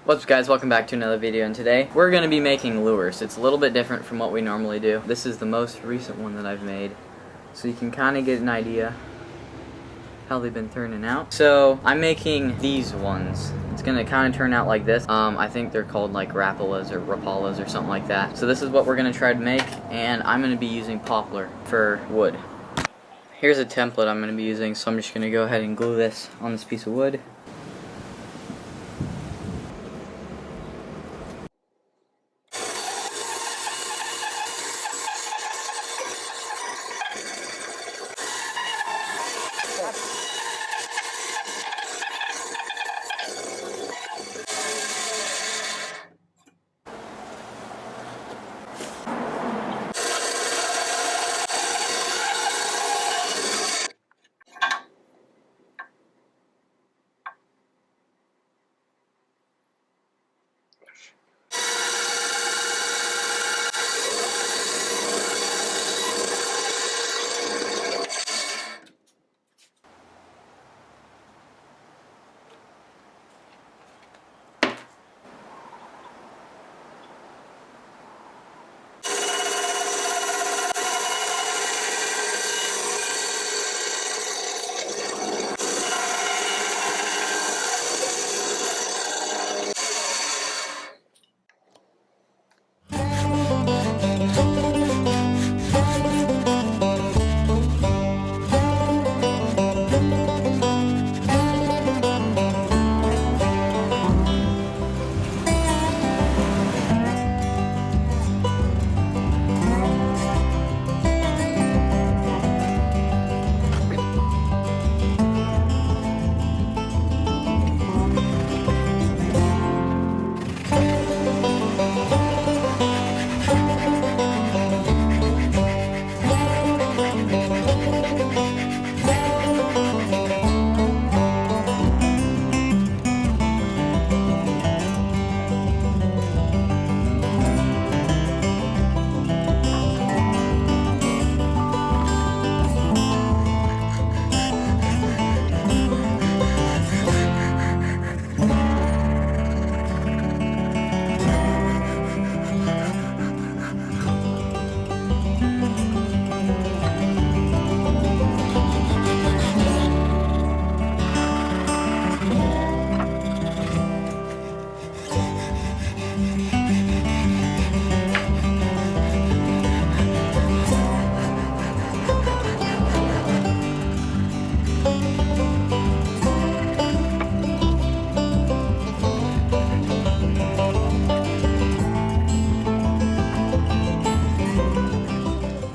What's up guys, welcome back to another video, and today we're going to be making lures. It's a little bit different from what we normally do. This is the most recent one that I've made, so you can kind of get an idea how they've been turning out. So I'm making these ones. It's going to kind of turn out like this. I think they're called like RAPALAs or RAPALAs or something like that. So this is what we're going to try to make, and I'm going to be using poplar for wood. Here's a template I'm going to be using, so I'm just going to go ahead and glue this on this piece of wood.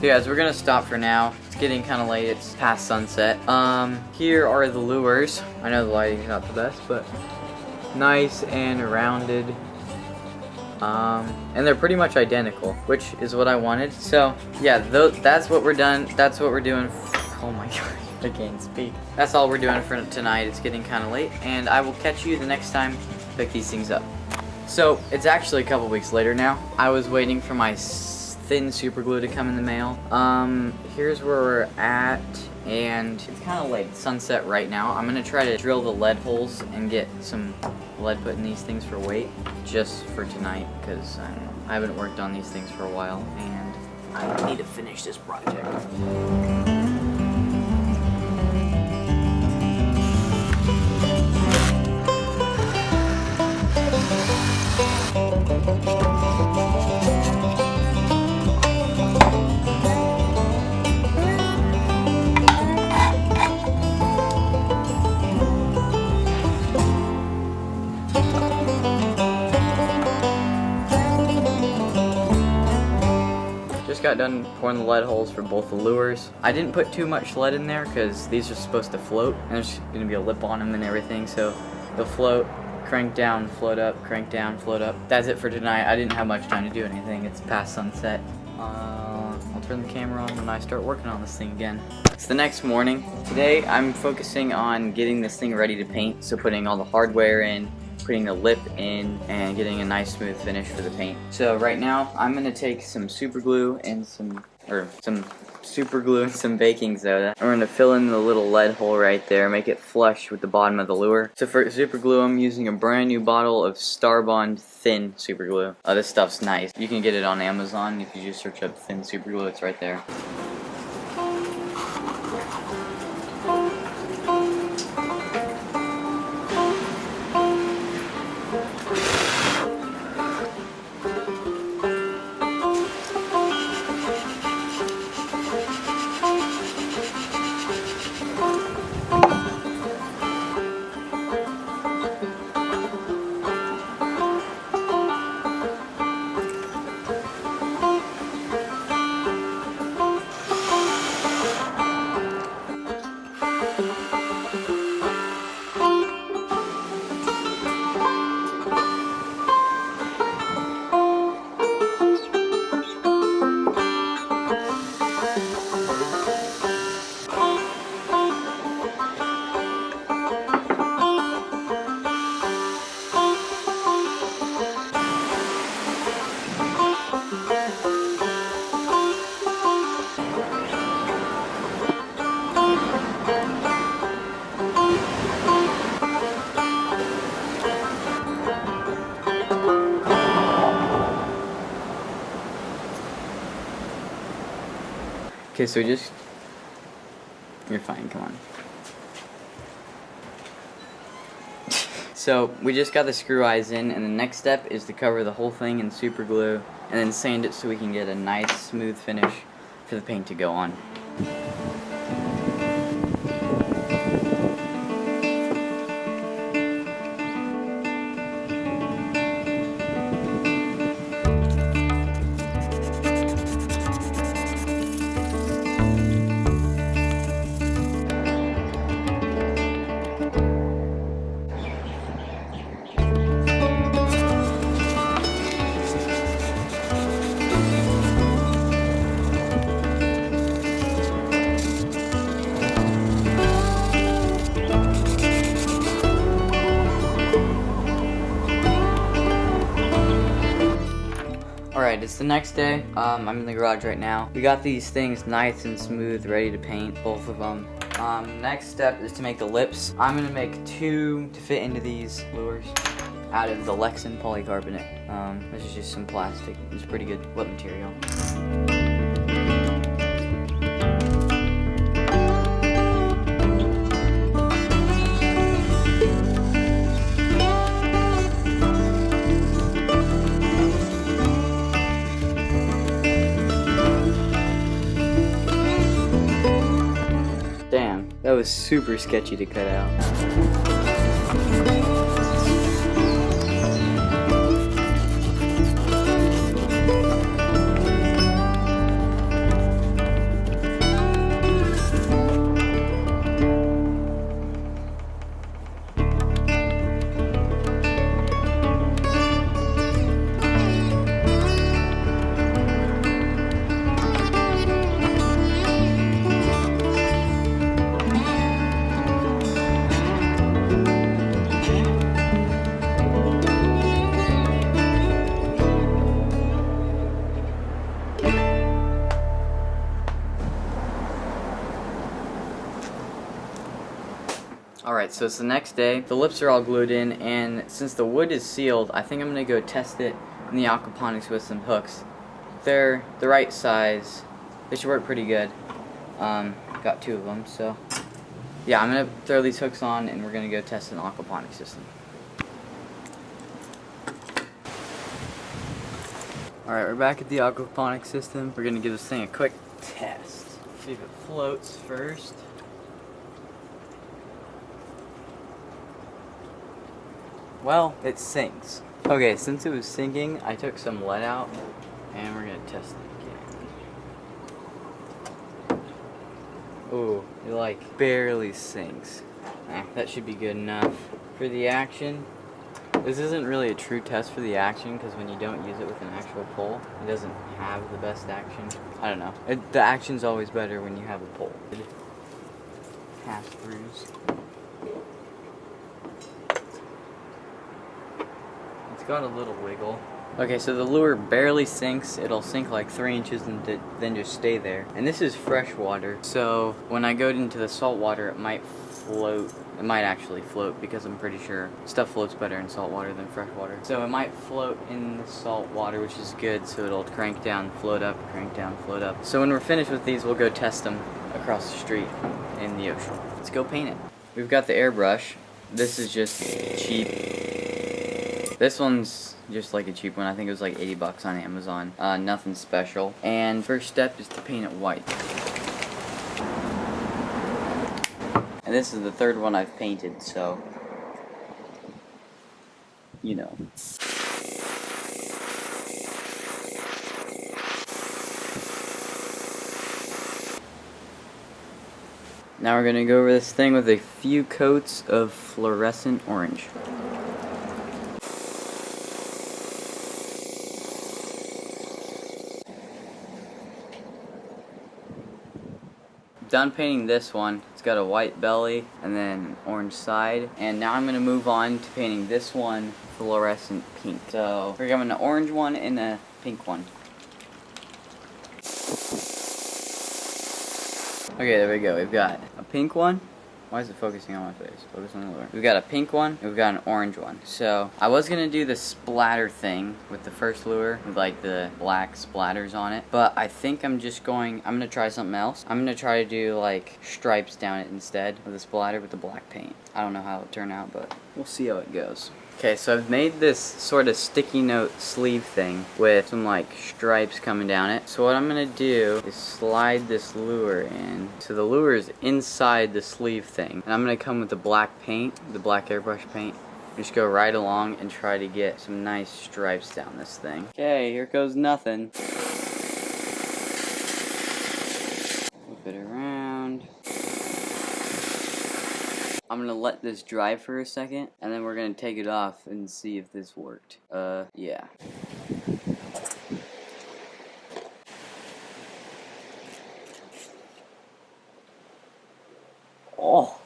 So guys, we're gonna stop for now. It's getting kind of late. It's past sunset. Here are the lures. I know the lighting's not the best, but nice and rounded. And they're pretty much identical, which is what I wanted. So yeah, that's what we're done. That's what we're doing. Oh my god, I can't speak. That's all we're doing for tonight. It's getting kind of late, and I will catch you the next time to pick these things up. So it's actually a couple weeks later now. I was waiting for my thin super glue to come in the mail. Here's where we're at, and it's kind of like sunset right now. I'm gonna try to drill the lead holes and get some lead put in these things for weight, just for tonight, because I haven't worked on these things for a while, and I need to finish this project. Got done pouring the lead holes for both the lures. I didn't put too much lead in there because these are supposed to float, and there's going to be a lip on them and everything, so they'll float, crank down, float up, crank down, float up. That's it for tonight. I didn't have much time to do anything. It's past sunset. I'll turn the camera on when I start working on this thing again. It's the next morning. Today I'm focusing on getting this thing ready to paint, so putting all the hardware in, putting the lip in, and getting a nice smooth finish for the paint. So right now I'm gonna take some super glue and some super glue and some baking soda. And we're gonna fill in the little lead hole right there, make it flush with the bottom of the lure. So for super glue, I'm using a brand new bottle of Starbond thin super glue. This stuff's nice. You can get it on Amazon if you just search up thin super glue. It's right there. Okay, so you're fine, come on. So we just got the screw eyes in, and the next step is to cover the whole thing in super glue and then sand it so we can get a nice smooth finish for the paint to go on. Alright, it's the next day. I'm in the garage right now. We got these things nice and smooth, ready to paint, both of them. Next step is to make the lips. I'm gonna make 2 to fit into these lures out of the Lexan polycarbonate. This is just some plastic. It's pretty good lip material. Damn, that was super sketchy to cut out. Alright, so it's the next day. The lips are all glued in, and since the wood is sealed, I think I'm going to go test it in the aquaponics with some hooks. They're the right size. They should work pretty good. Got 2 of them, so yeah, I'm going to throw these hooks on, and we're going to go test an aquaponics system. Alright, we're back at the aquaponics system. We're going to give this thing a quick test. See if it floats first. Well, it sinks. Okay, since it was sinking, I took some lead out, and we're gonna test it again. Ooh, it like barely sinks. That should be good enough. For the action, this isn't really a true test for the action, because when you don't use it with an actual pole, it doesn't have the best action. I don't know. The action's always better when you have a pole. Pass-throughs. It's got a little wiggle. Okay, so the lure barely sinks. It'll sink like 3 inches and then just stay there. And this is fresh water, so when I go into the salt water, it might float. It might actually float because I'm pretty sure stuff floats better in salt water than fresh water. So it might float in the salt water, which is good, so it'll crank down, float up, crank down, float up. So when we're finished with these, we'll go test them across the street in the ocean. Let's go paint it. We've got the airbrush. This is just cheap. This one's just like a cheap one. I think it was like 80 bucks on Amazon. Nothing special. And first step is to paint it white. And this is the third one I've painted, so you know. Now we're gonna go over this thing with a few coats of fluorescent orange. Done painting this one. It's got a white belly and then an orange side. And now I'm gonna move on to painting this one fluorescent pink. So we're going an orange one and a pink one. Okay, there we go. We've got a pink one. Why is it focusing on my face? Focus on the lure. We've got a pink one, and we've got an orange one. So, I was gonna do the splatter thing with the first lure, with like the black splatters on it. But I think I'm gonna try something else. I'm gonna try to do like stripes down it instead of the splatter with the black paint. I don't know how it'll turn out, but we'll see how it goes. Okay, so I've made this sort of sticky note sleeve thing with some like stripes coming down it. So what I'm gonna do is slide this lure in. So the lure is inside the sleeve thing. And I'm gonna come with the black paint, the black airbrush paint. Just go right along and try to get some nice stripes down this thing. Okay, here goes nothing. Flip it around. I'm gonna let this dry for a second, and then we're gonna take it off and see if this worked. Yeah. Oh,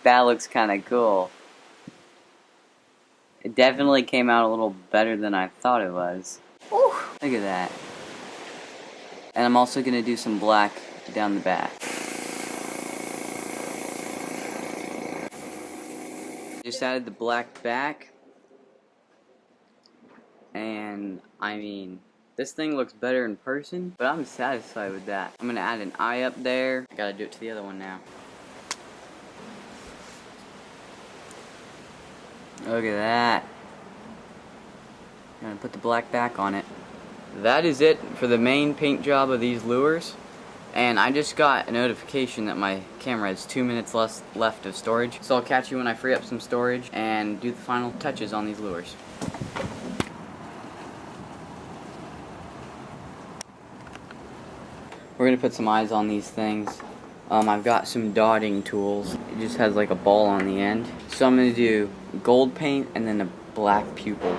that looks kind of cool. It definitely came out a little better than I thought it was. Ooh, look at that. And I'm also gonna do some black down the back. Just added the black back, and I mean, this thing looks better in person, but I'm satisfied with that. I'm gonna add an eye up there. I gotta do it to the other one now. Look at that. I'm gonna put the black back on it. That is it for the main paint job of these lures. And I just got a notification that my camera has 2 minutes left of storage. So I'll catch you when I free up some storage and do the final touches on these lures. We're going to put some eyes on these things. I've got some dotting tools. It just has like a ball on the end. So I'm going to do gold paint and then a black pupil.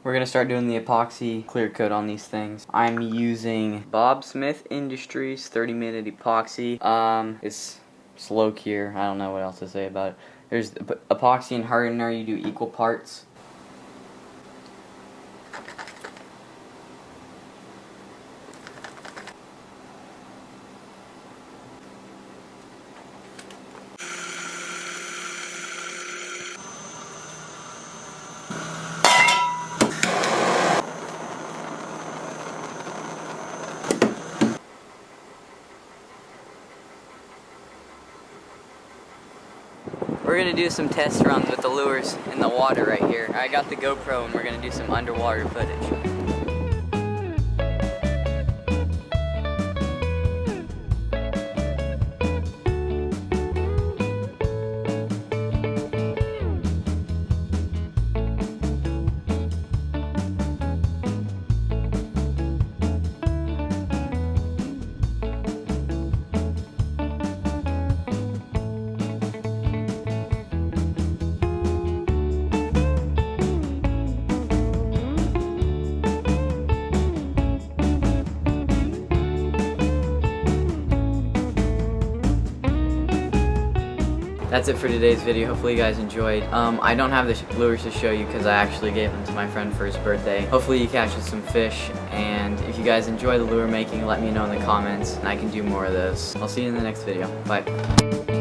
We're going to start doing the epoxy clear coat on these things. I'm using Bob Smith Industries 30-minute epoxy. It's low cure. I don't know what else to say about it. There's epoxy and hardener. You do equal parts. We're gonna do some test runs with the lures in the water right here. I got the GoPro and we're gonna do some underwater footage. that's it for today's video. Hopefully you guys enjoyed. I don't have the lures to show you because I actually gave them to my friend for his birthday. Hopefully you catch us some fish, and if you guys enjoy the lure making, let me know in the comments and I can do more of those. I'll see you in the next video. Bye.